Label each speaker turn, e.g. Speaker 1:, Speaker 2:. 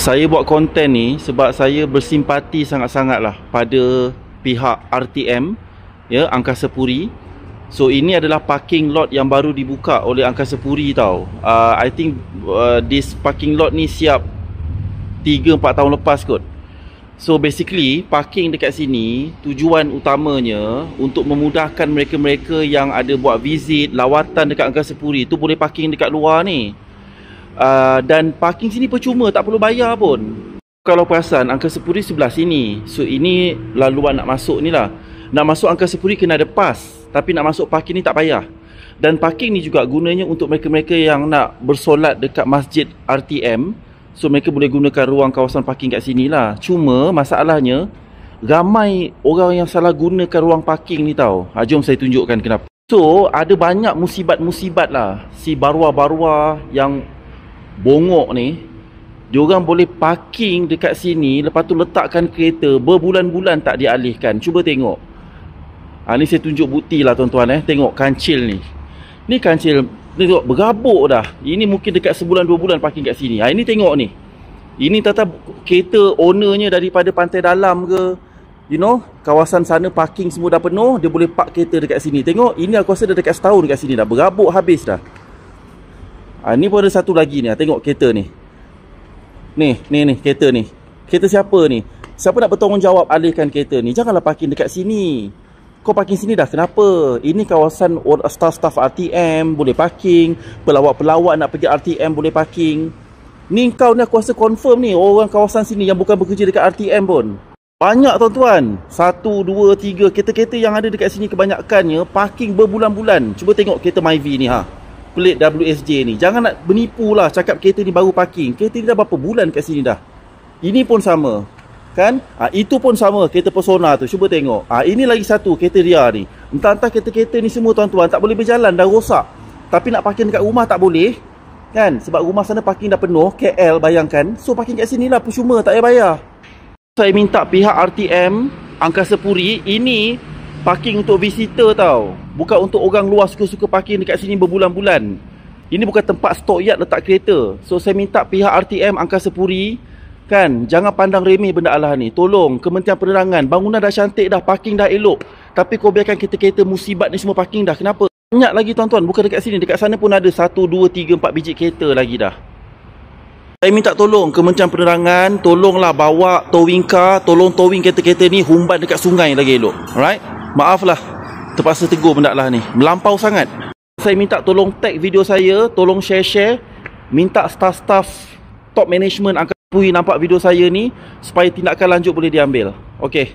Speaker 1: Saya buat konten ni sebab saya bersimpati sangat-sangat lah pada pihak RTM, ya, Angkasa Puri. So ini adalah parking lot yang baru dibuka oleh Angkasa Puri tau. I think this parking lot ni siap 3-4 tahun lepas kot. So basically parking dekat sini tujuan utamanya untuk memudahkan mereka-mereka yang ada buat visit, lawatan dekat Angkasa Puri tu boleh parking dekat luar ni. Dan parking sini percuma, tak perlu bayar pun. Kalau perasan Angkasa Puri sebelah sini. So ini laluan nak masuk ni lah. Nak masuk Angkasa Puri kena ada pas, tapi nak masuk parking ni tak payah. Dan parking ni juga gunanya untuk mereka-mereka yang nak bersolat dekat masjid RTM. So mereka boleh gunakan ruang kawasan parking kat sini lah. Cuma masalahnya ramai orang yang salah gunakan ruang parking ni tau. Jom saya tunjukkan kenapa. So ada banyak musibat-musibat lah. Si barua-barua yang bongok ni, diorang boleh parking dekat sini, lepas tu letakkan kereta berbulan-bulan tak dialihkan. Cuba tengok. Ni saya tunjuk bukti lah tuan-tuan. Tengok kancil ni. Ni kancil, tengok berabuk dah. Ini mungkin dekat sebulan 2 bulan parking kat sini. Ini tengok ni. Ini tata kereta ownernya daripada Pantai Dalam ke, you know, kawasan sana parking semua dah penuh, dia boleh park kereta dekat sini. Tengok, ini aku rasa dah dekat setahun dekat sini dah. Berabuk habis dah. Ni pun ada satu lagi ni. Tengok kereta ni. Ni kereta ni. Kereta siapa ni? Siapa nak bertanggungjawab alihkan kereta ni? Janganlah parking dekat sini. Kau parking sini dah, kenapa? Ini kawasan staff-staff RTM boleh parking. Pelawat-pelawat nak pergi RTM boleh parking. Ni kau ni aku rasa confirm ni orang kawasan sini yang bukan bekerja dekat RTM pun. Banyak tuan-tuan. 1, 2, 3 kereta-kereta yang ada dekat sini kebanyakannya parking berbulan-bulan. Cuba tengok kereta Myvi ni Plate WSJ ni. Jangan nak menipu lah cakap kereta ni baru parking. Kereta ni dah berapa bulan kat sini dah. Ini pun sama. Kan? Itu pun sama kereta Persona tu. Cuba tengok. Ini lagi satu kereta dia ni. Entah-entah kereta-kereta ni semua tuan-tuan tak boleh berjalan, dah rosak. Tapi nak parking dekat rumah tak boleh. Kan? Sebab rumah sana parking dah penuh. KL bayangkan. So parking kat sini lah percuma, tak payah bayar. Saya minta pihak RTM Angkasa Puri, ini parking untuk visitor tau. Bukan untuk orang luar suka-suka parking dekat sini berbulan-bulan. Ini bukan tempat stok yard letak kereta. So saya minta pihak RTM Angkasa Puri, kan, jangan pandang remeh benda Allah ni. Tolong Kementerian Penerangan, bangunan dah cantik dah, parking dah elok, tapi kau biarkan kereta-kereta musibat ni semua parking dah. Kenapa? Banyak lagi tuan-tuan, bukan dekat sini, dekat sana pun ada 1, 2, 3, 4 biji kereta lagi dah. Saya minta tolong Kementerian Penerangan, tolonglah bawa towing car, tolong towing kereta-kereta ni humban dekat sungai lagi elok. Alright? Maaflah terpaksa tegur benda lah ni, melampau sangat. Saya minta tolong tag video saya, tolong share-share. Minta staff-staff top management Angkasa Puri nampak video saya ni supaya tindakan lanjut boleh diambil. Okey.